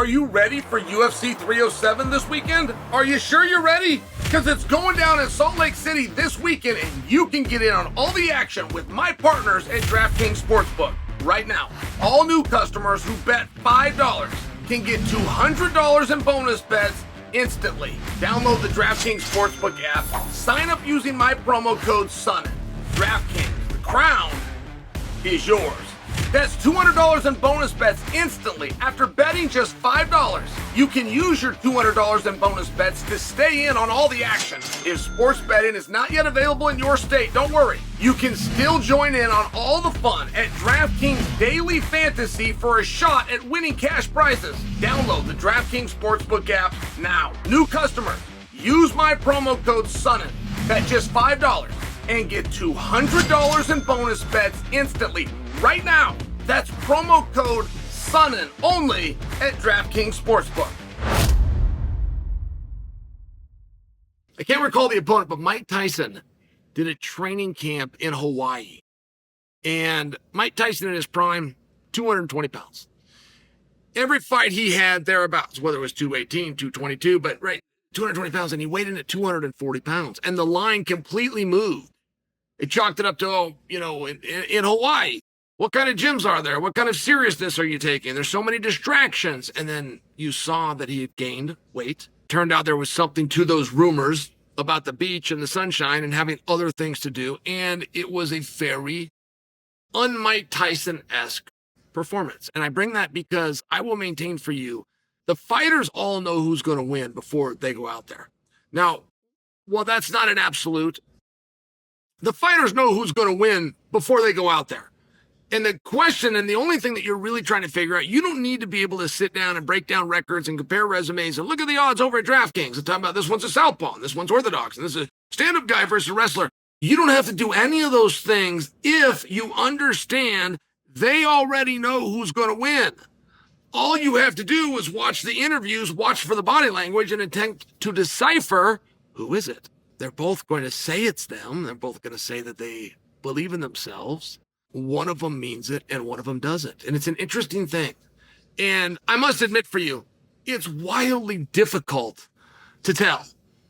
Are you ready for UFC 307 this weekend? Are you sure you're ready? Because it's going down in Salt Lake City this weekend, and you can get in on all the action with my partners at DraftKings Sportsbook. Right now, all new customers who bet $5 can get $200 in bonus bets instantly. Download the DraftKings Sportsbook app, sign up using my promo code SONNEN. DraftKings, the crown is yours. That's $200 in bonus bets instantly after betting just $5. You can use your $200 in bonus bets to stay in on all the action. If sports betting is not yet available in your state, don't worry. You can still join in on all the fun at DraftKings Daily Fantasy for a shot at winning cash prizes. Download the DraftKings Sportsbook app now. New customers, use my promo code SONNEN. Bet just $5 and get $200 in bonus bets instantly. Right now, that's promo code SONNEN only at DraftKings Sportsbook. I can't recall the opponent, but Mike Tyson did a training camp in Hawaii. And Mike Tyson in his prime, 220 pounds. Every fight he had thereabouts, whether it was 218, 222, but right, 220 pounds, and he weighed in at 240 pounds. And the line completely moved. It chalked it up to, in Hawaii. What kind of gyms are there? What kind of seriousness are you taking? There's so many distractions. And then you saw that he had gained weight. Turned out there was something to those rumors about the beach and the sunshine and having other things to do. And it was a very un-Mike Tyson-esque performance. And I bring that because I will maintain for you, the fighters all know who's going to win before they go out there. Now, while that's not an absolute, the fighters know who's going to win before they go out there. And the question, and the only thing that you're really trying to figure out, you don't need to be able to sit down and break down records and compare resumes and look at the odds over at DraftKings and talk about this one's a southpaw, and this one's orthodox, and this is a stand-up guy versus a wrestler. You don't have to do any of those things if you understand they already know who's going to win. All you have to do is watch the interviews, watch for the body language, and attempt to decipher who is it. They're both going to say it's them. They're both going to say that they believe in themselves. One of them means it and one of them doesn't. And it's an interesting thing. And I must admit for you, it's wildly difficult to tell.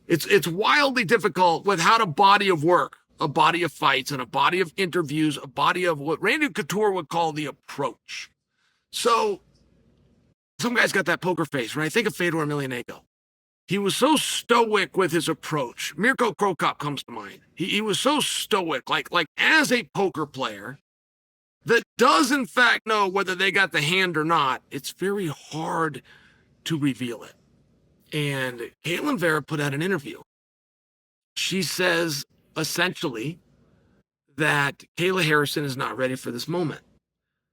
It's wildly difficult with how to body of work, a body of fights and a body of interviews, a body of what Randy Couture would call the approach. So some guy's got that poker face, right? Think of Fedor Emelianenko. He was so stoic with his approach. Mirko Cro Cop comes to mind. He was so stoic, like as a poker player that does in fact know whether they got the hand or not, it's very hard to reveal it. And Ketlin Veira put out an interview. She says essentially that Kayla Harrison is not ready for this moment.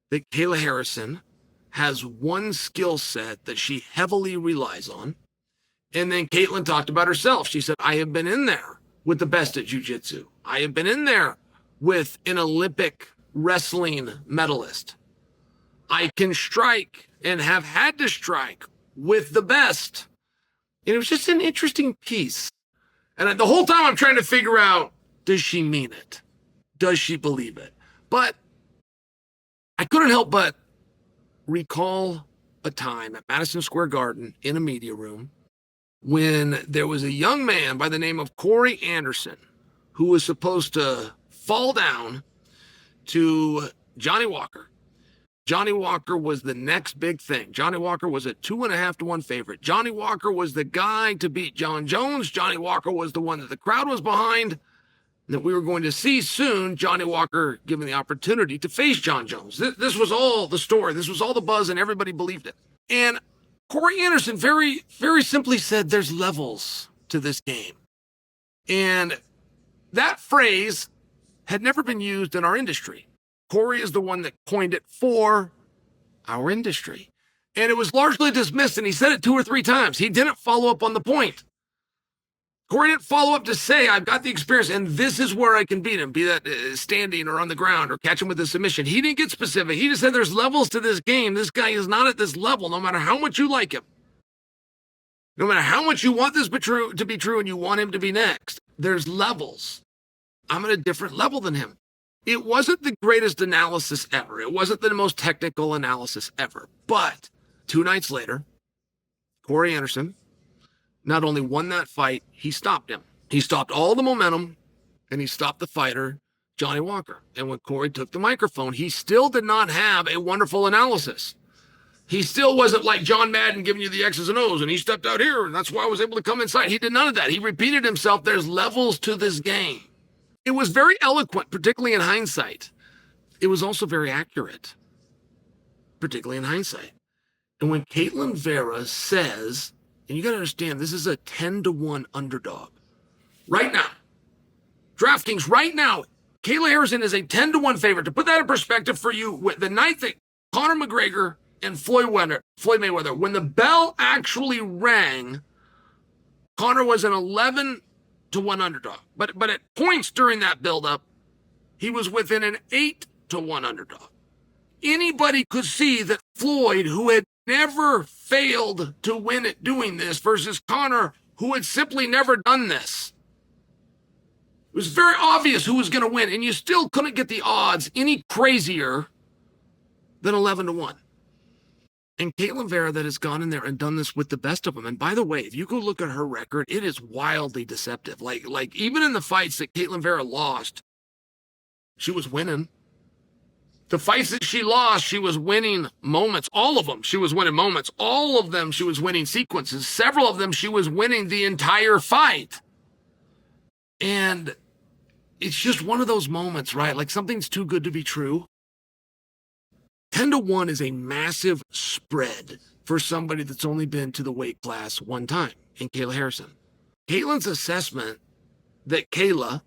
That Kayla Harrison has one skill set that she heavily relies on. And then Ketlin talked about herself. She said, I have been in there with the best at jiu-jitsu. I have been in there with an Olympic wrestling medalist. I can strike and have had to strike with the best. And it was just an interesting piece. And the whole time I'm trying to figure out, does she mean it? Does she believe it? But I couldn't help but recall a time at Madison Square Garden in a media room when there was a young man by the name of Cory Anderson who was supposed to fall down to Johnny Walker. Johnny Walker was the next big thing. Johnny Walker was a 2.5-to-1 favorite. Johnny Walker was the guy to beat Jon Jones. Johnny Walker was the one that the crowd was behind, and that we were going to see soon. Johnny Walker given the opportunity to face Jon Jones. This was all the story. This was all the buzz, and everybody believed it. And Cory Anderson very, very simply said there's levels to this game. And that phrase had never been used in our industry. Cory is the one that coined it for our industry. And it was largely dismissed, and he said it 2 or 3 times. He didn't follow up on the point. Cory didn't follow up to say, I've got the experience, and this is where I can beat him, be that standing or on the ground or catch him with a submission. He didn't get specific. He just said there's levels to this game. This guy is not at this level, no matter how much you like him. No matter how much you want this to be true and you want him to be next, there's levels. I'm at a different level than him. It wasn't the greatest analysis ever. It wasn't the most technical analysis ever. But 2 nights later, Cory Anderson not only won that fight, he stopped him. He stopped all the momentum, and he stopped the fighter, Johnny Walker. And when Cory took the microphone, he still did not have a wonderful analysis. He still wasn't like John Madden giving you the X's and O's, and he stepped out here, and that's why I was able to come inside. He did none of that. He repeated himself. There's levels to this game. It was very eloquent, particularly in hindsight. It was also very accurate, particularly in hindsight. And when Ketlin Veira says, and you got to understand, this is a 10-1 underdog. Right now, DraftKings right now, Kayla Harrison is a 10-1 favorite. To put that in perspective for you, the night that Conor McGregor and Floyd Mayweather, when the bell actually rang, Conor was an 11-1 underdog. But at points during that buildup, he was within an 8-1 underdog. Anybody could see that Floyd, who had never failed to win at doing this, versus Conor, who had simply never done this. It was very obvious who was going to win, and you still couldn't get the odds any crazier than 11-1. And Ketlin Veira that has gone in there and done this with the best of them. And by the way, if you go look at her record, it is wildly deceptive. Like even in the fights that Ketlin Veira lost, she was winning. The fights that she lost, she was winning moments. All of them, she was winning moments. All of them, she was winning sequences. Several of them, she was winning the entire fight. And it's just one of those moments, right? Like something's too good to be true. 10-1 is a massive spread for somebody that's only been to the weight class one time in Kayla Harrison. Caitlin's assessment that Kayla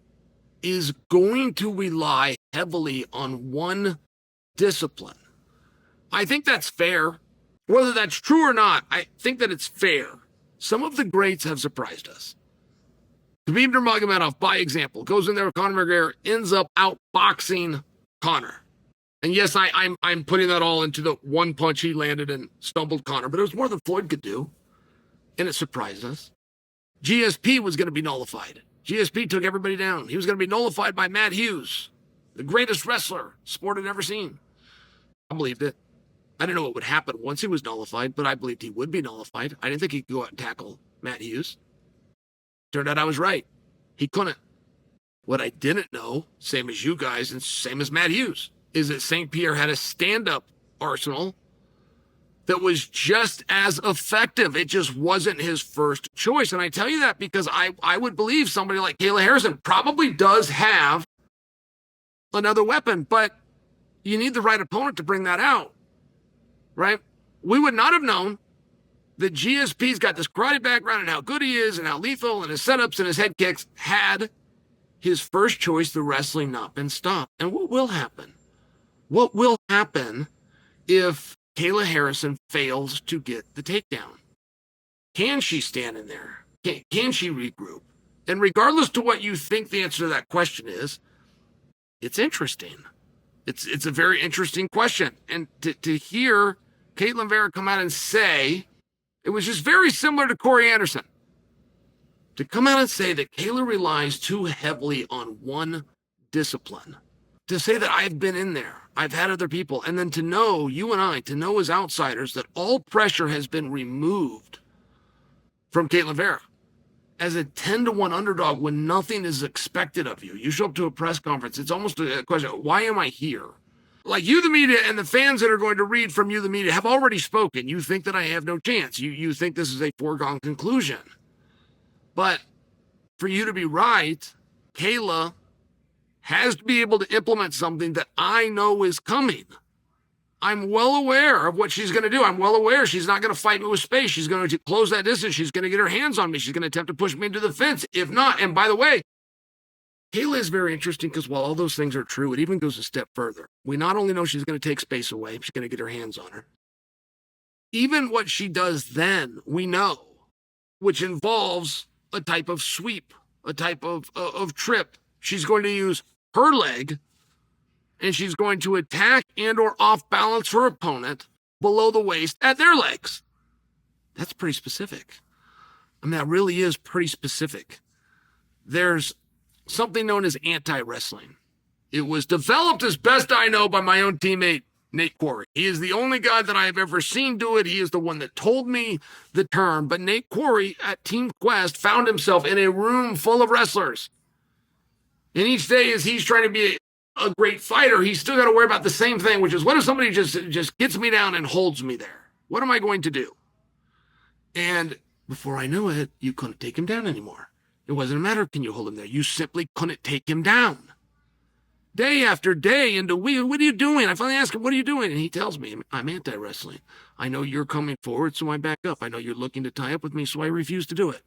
is going to rely heavily on one discipline. I think that's fair. Whether that's true or not, I think that it's fair. Some of the greats have surprised us. Khabib Nurmagomedov, by example, goes in there with Conor McGregor, ends up outboxing Conor. And yes, I'm putting that all into the one punch he landed and stumbled Conor, but it was more than Floyd could do, and it surprised us. GSP was going to be nullified. GSP took everybody down. He was going to be nullified by Matt Hughes, the greatest wrestler sport had ever seen. I believed it. I didn't know what would happen once he was nullified, but I believed he would be nullified. I didn't think he could go out and tackle Matt Hughes. Turned out I was right. He couldn't. What I didn't know, same as you guys and same as Matt Hughes, is that St. Pierre had a stand-up arsenal that was just as effective. It just wasn't his first choice. And I tell you that because I would believe somebody like Kayla Harrison probably does have another weapon, but you need the right opponent to bring that out, right? We would not have known that GSP's got this karate background and how good he is and how lethal and his setups and his head kicks had his first choice, the wrestling, not been stopped. And what will happen? What will happen if Kayla Harrison fails to get the takedown? Can she stand in there? Can she regroup? And regardless to what you think the answer to that question is, it's interesting. It's a very interesting question. And to hear Ketlin Veira come out and say, it was just very similar to Cory Anderson. To come out and say that Kayla relies too heavily on one discipline. To say that I've been in there, I've had other people, and then to know, you and I, to know as outsiders that all pressure has been removed from Ketlin Veira. As a 10-1 underdog when nothing is expected of you. You show up to a press conference, it's almost a question, why am I here? Like you, the media, and the fans that are going to read from you, the media, have already spoken. You think that I have no chance. You think this is a foregone conclusion. But for you to be right, Kayla has to be able to implement something that I know is coming. I'm well aware of what she's going to do. I'm well aware she's not going to fight me with space. She's going to close that distance. She's going to get her hands on me. She's going to attempt to push me into the fence. If not, and by the way, Kayla is very interesting because while all those things are true, it even goes a step further. We not only know she's going to take space away, she's going to get her hands on her. Even what she does then, we know, which involves a type of sweep, a type of trip. She's going to use her leg, and she's going to attack and or off balance her opponent below the waist at their legs. That's pretty specific. I mean, that really is pretty specific. There's something known as anti-wrestling. It was developed, as best I know, by my own teammate, Nate Quarry. He is the only guy that I have ever seen do it. He is the one that told me the term. But Nate Quarry at Team Quest found himself in a room full of wrestlers. And each day as he's trying to be a great fighter, he's still got to worry about the same thing, which is, what if somebody just gets me down and holds me there? What am I going to do? And before I knew it, you couldn't take him down anymore. It wasn't a matter of can you hold him there. You simply couldn't take him down. Day after day into week, what are you doing? I finally ask him, what are you doing? And he tells me, I'm anti-wrestling. I know you're coming forward, so I back up. I know you're looking to tie up with me, so I refuse to do it.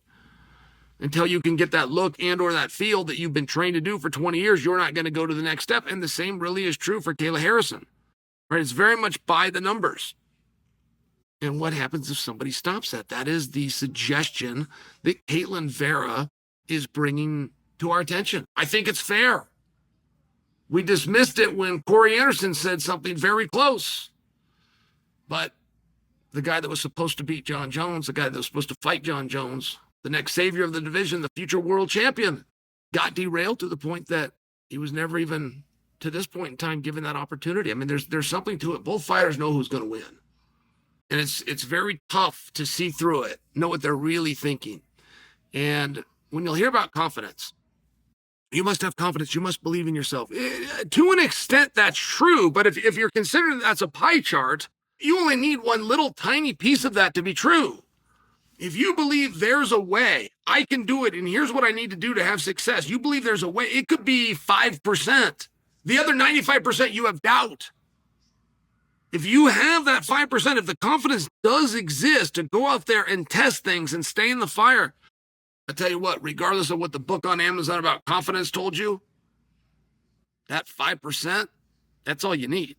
Until you can get that look and or that feel that you've been trained to do for 20 years, you're not going to go to the next step. And the same really is true for Kayla Harrison. Right? It's very much by the numbers. And what happens if somebody stops that? That is the suggestion that Ketlin Veira is bringing to our attention. I think it's fair. We dismissed it when Cory Anderson said something very close. But the guy that was supposed to beat Jon Jones, the guy that was supposed to fight Jon Jones, the next savior of the division, the future world champion, got derailed to the point that he was never even, to this point in time, given that opportunity. I mean, there's something to it. Both fighters know who's going to win. And it's very tough to see through it, know what they're really thinking. And when you'll hear about confidence, you must have confidence. You must believe in yourself. To an extent, that's true. But if you're considering that's a pie chart, you only need one little tiny piece of that to be true. If you believe there's a way, I can do it, and here's what I need to do to have success. You believe there's a way. It could be 5%. The other 95%, you have doubt. If you have that 5%, if the confidence does exist to go out there and test things and stay in the fire, I tell you what, regardless of what the book on Amazon about confidence told you, that 5%, that's all you need.